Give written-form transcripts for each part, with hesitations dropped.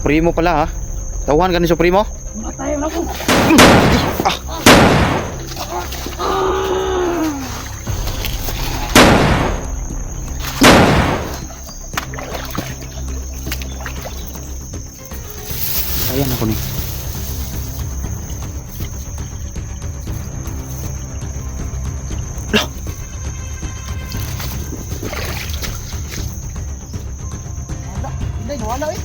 Supremo pala ha. Tauhan ka ni Supremo? Matayin ako. Ah. Ayan ako ni. Lah. Hindi, wala eh.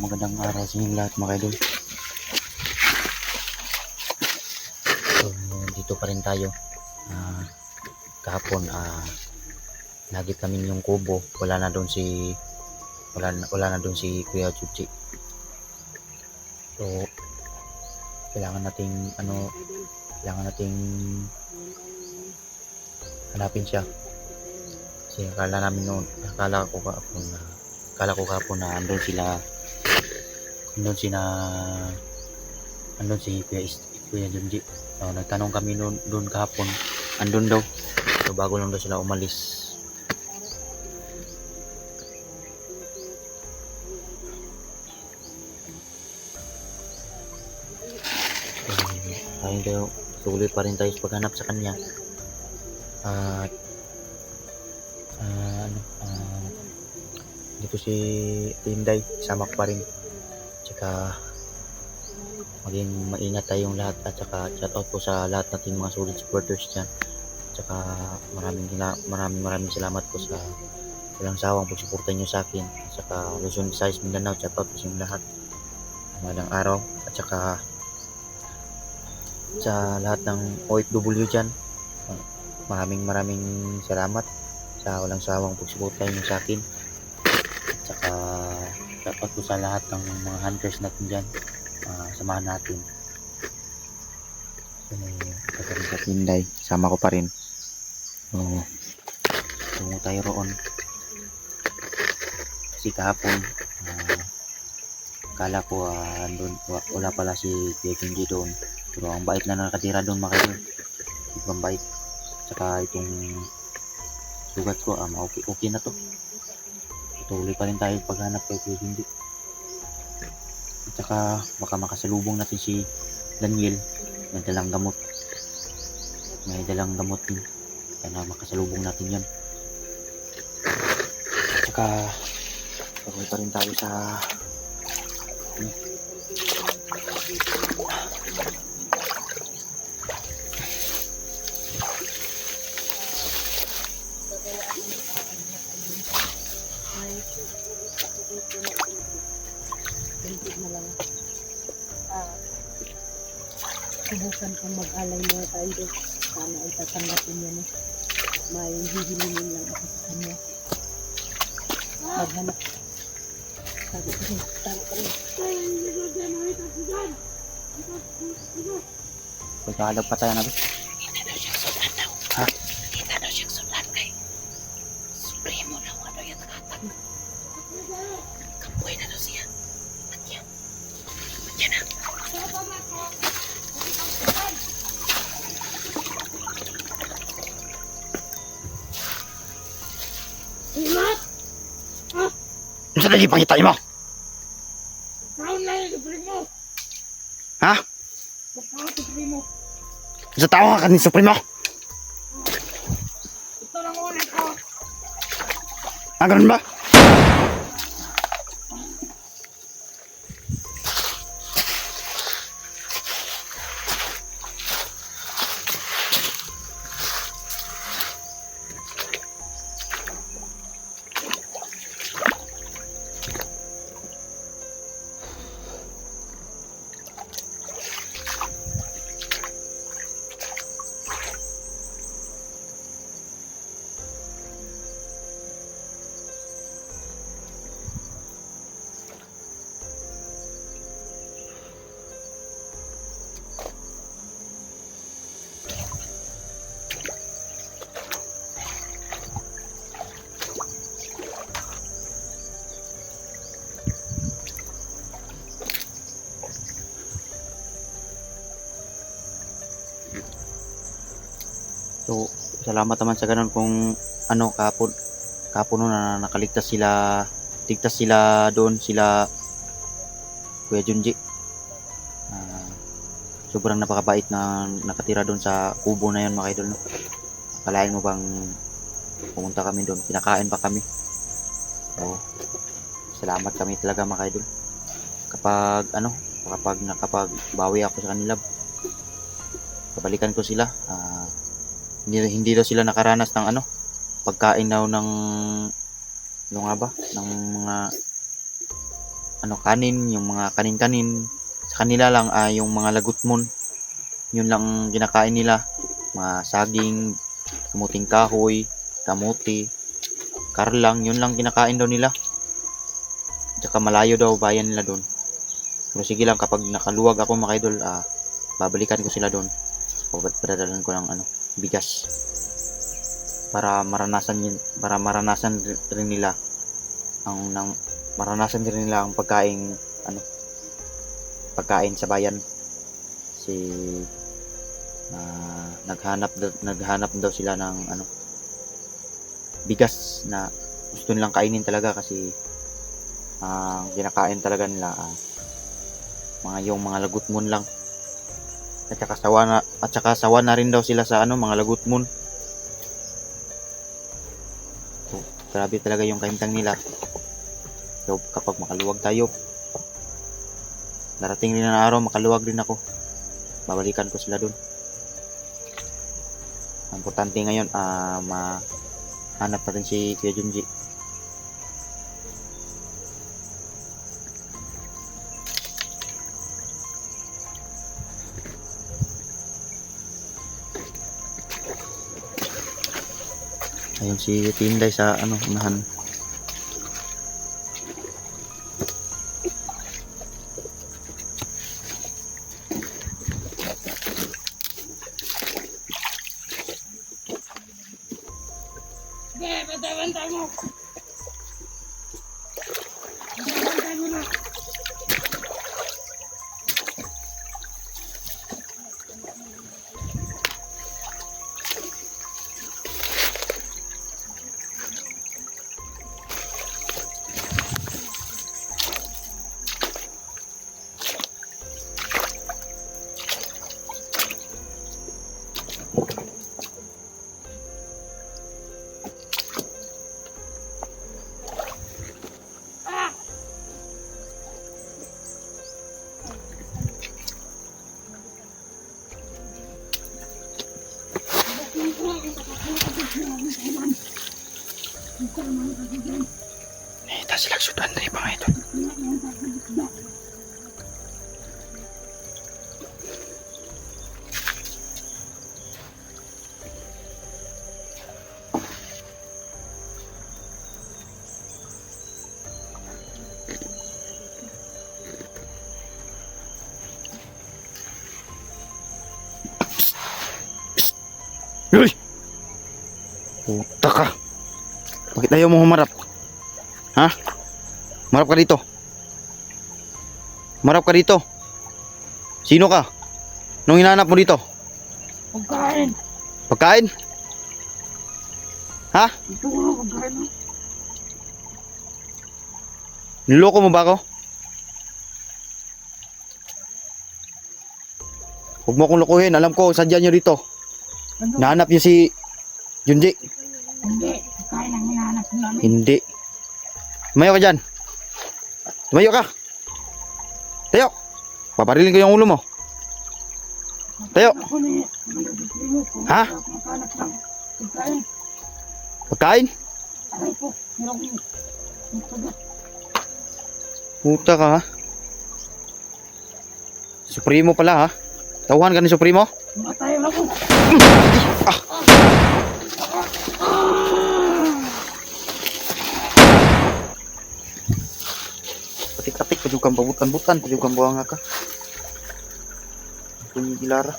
Magandang araw sa inyong lahat mga idol. So, dito pa rin tayo. Kahapon nagit namin yung kubo. Wala na doon si Kuya Chuchi. So kailangan nating hanapin siya. Kasi akala ko kahapon na andun si Kuya Junji. So, nagtanong kami doon kahapon, andun daw. So bago lang daw sila umalis. Tayo tuloy pa rin tayo sa paghanap sa kanya. At dito si Inday, sama ko pa rin. Tsaka maging maingat tayong lahat, at saka shoutout po sa lahat nating mga solid supporters dyan. Tsaka maraming salamat po sa walang sawang pagsuporta nyo sa akin. At saka Luzon, Visayas, Mindanao, shoutout po sa inyong lahat. Magandang araw. At saka sa lahat ng OFW dyan, maraming salamat sa walang sawang pagsuporta nyo sa akin. At saka dapat po sa lahat ng mga hunters natin dyan, samahan natin. So, katarin sa Tinday, sama ko pa rin. So, tungo tayo roon. Kasi kahapon, akala ko wala pala si Kuya Junji doon. Pero ang bait na nakatira doon mga kayo. Ibang bait. Saka itong sugat ko, okay na to. Tuloy pa rin tayo paghanap kay Kuya Junji. At saka baka makasalubong natin si Daniel. May dalang gamot din. Kaya makasalubong natin yan. At saka tuloy pa rin tayo sa Subukan kang mag-alay mga tayo. Sana ay tatanggapin niya na. May hihilingin lang ako sa kanya. Maghanap. Sabi ko rin, tama ka rin. pagkakalap pa tayo na ba? Kita daw siyang sulat daw. Ha? Kita daw siyang sulat kay Supremo daw. Ano yung nakatag? Kampuhay na daw siya. Matya na. Imat! Ano sa di pangitay mo? Saan na yung Supremo? Ha? Saan Supremo? Sa tao ka ni Supremo? Ito lang ulit ko. Ganun ba? So, salamat naman sa ganun kung ano kapon no, na tigtas sila doon, sila Kuya Junji. Sobrang napakabait na nakatira doon sa kubo na yun, mga idol, no? Akalain mo bang pumunta kami doon, pinakain pa kami. So, salamat kami talaga, mga idol. Kapag nakapagbawi ako sa kanila, babalikan ko sila. Hindi daw sila nakaranas ng pagkain daw ng ng mga kanin, yung mga kanin-kanin. Sa kanila lang yung mga lagutmon, yun lang kinakain nila, mga saging, kamuting kahoy, kamuti, karlang, yun lang kinakain daw nila. Tsaka malayo daw bayan nila doon. Pero sige lang, kapag nakaluwag ako, mga idol, babalikan ko sila doon. Padadalan ko ng bigas para maranasan rin nila ang pagkain sa bayan. Si naghanap daw sila ng bigas na gusto nilang kainin talaga, kasi kinakain talaga nila yung mga lagutmon lang. At saka sawa na rin daw sila sa mga lagutmon. So, grabe talaga yung kaintang nila. So, kapag makaluwag tayo, darating rin na araw, makaluwag din ako, babalikan ko sila dun. Ang importante ngayon, mahanap natin si Kuya Junji. Ayun si Tinday sa unahan. Bantay mo. Bantay mo na. Ito sila sudan dari mga ito. Uy! Puta ka! Bakit ayaw mo humarap? Ha? Marap ka dito. Marap ka dito. Sino ka? Nung hinahanap mo dito? Pagkain. Pagkain? Ha? Ito nga pagkain. Niloko mo ba ako? Huwag mo akong lokohin. Alam ko, sadya nyo dito. Ano? Nahanap niyo si Junji. Hindi. Pagkain ang hinahanap namin. Hindi. Tumayo ka dyan. Tumayo ka. Tayo. Paparilin ko yung ulo mo. Tayo. Ako ni. Ha? Maghanap lang. Pagkain. Pagkain? Aray po. Meron ko. Magsagot. Puta ka ha. Supremo pala ha. Tauhan ka ni Supremo? Matayo na po. Patik-patik, pajugang pabutan-butan, pajugang buwanga ka. Bunyi gilara.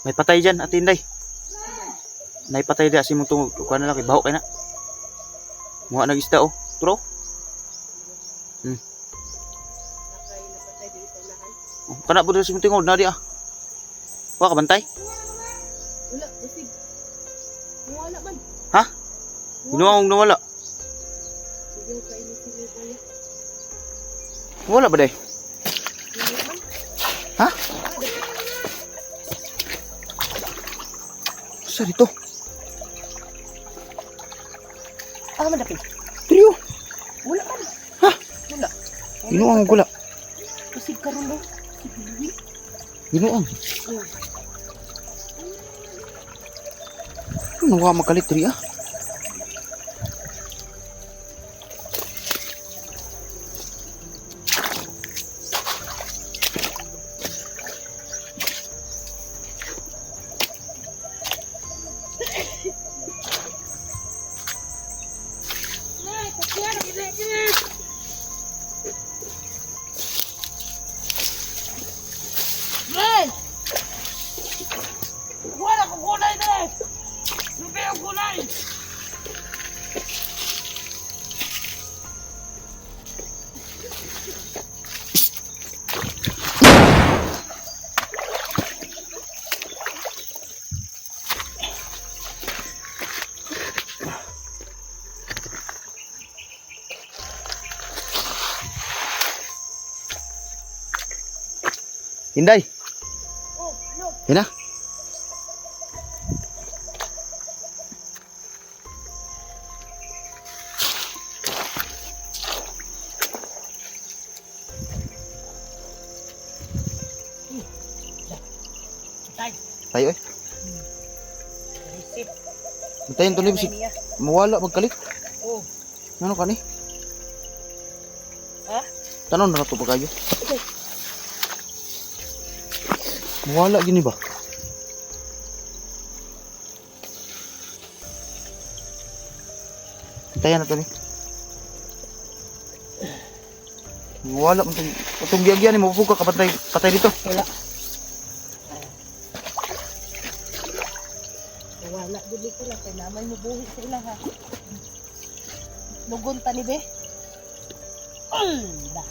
May patay dyan, Ate Inday. May patay dyan. Simong tungod. Kuha na lang. Baho kayo na. Muha nag-isda oh. Turo. Napatay dito lahat. Oh, kana po simong tungod. Nadi ah. Kuha ka bantay. Wala, basig. Wala man. Ha? Ginuang nawala. Sigaw kayo ni sigaw kayo. Wala ba day? Wala man. Ha? Sa dito? Ano man dapit? Trio. Wala man. Ha? Wala. Ginuang gula. Basig ka rin daw. Sige. Ginuang. Ano nga makalit tri ah? Inday. Oh, ano? Hina. Tay. Tayo eh. Receipt. Bitayin to libs. niya. Mawala magkalit. Oh. Ano ka ni? Ha? Tanon na to pa kayo. Mawala gini ba? Hintayan na to ni. Mawala mo itong giyagyan ni mapupuga ka patay dito. Wala. Wala. Dili ko lang. Kaya naman mo buhi sa ilang ha. Lugon ta ni be. Da.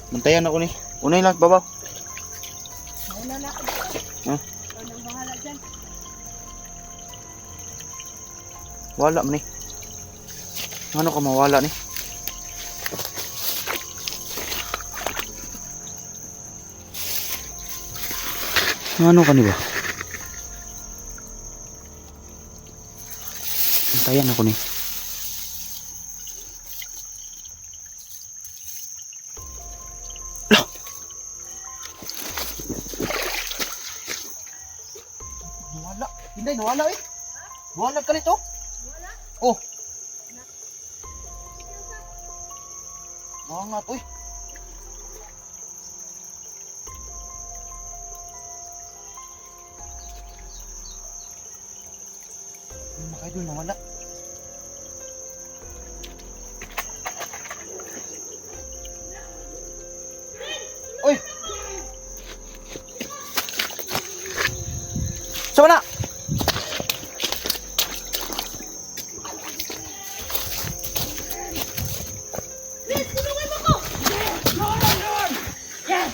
Hintayan ako ni. Unay lang babaw. Mauna na ako. Ha? Anong bahala dyan? Wala man ni. Ano ka mawala ni? Ano ka ni ba? Hintayan ako ni. Nawala. Hindi, nawala eh. Nawala ka nito. Wala. Oh. Mga nga to eh. Mga kaidol, nawala. Uy! Sama na!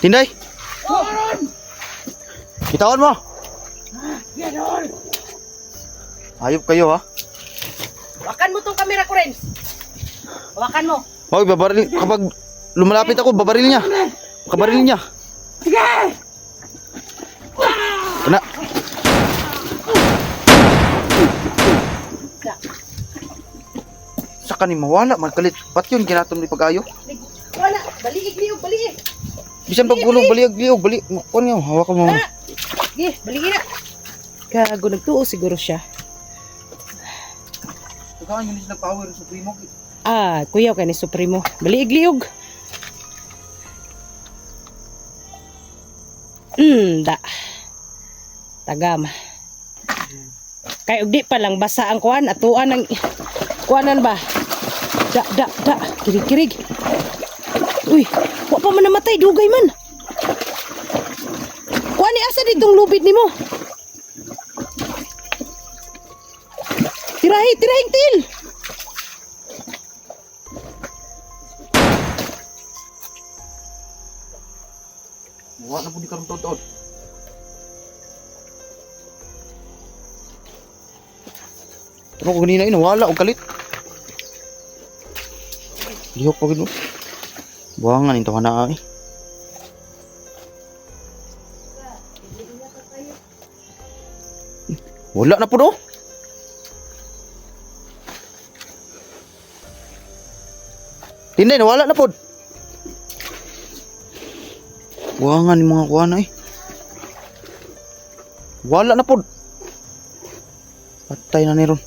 Tinday! Bitawan mo! Ayop kayo ha? Hawakan mo tong camera ko, Renz. Hawakan mo. Hoy, babaril. Kapag lumalapit ako, babaril niya. Kabaril niya. Sige! Kena. Saka ni mawala, magkalit. Pat yun, kinatom ni pag-ayo. Wala. Baliig niyo, baliig. Bisan pagpulong, baliag, bali. Kuan nga, hawakan mo. Sige, baliig na. Gago, nagtuo siguro siya. Saka yun is nag-power sa primo. Ah, kuyaw ka ni Supremo. Baliig liog. Da. Tagam. Kay ugdi pa lang basa ang kuan, atuan ng kuanan ba? Da. Kirig. Uy, wa pa man namatay, dugay man. Kuan ni asa ditong lubid nimo? Tirahing til. Wala na po di karong taon. Pero ko ganina wala og kalit. Lihok pa gid mo. Buangan into kana ay. Wala na po do. Tinday na wala na po. Buangan ni mga kuan ay. Wala na po. Patay na ni ron.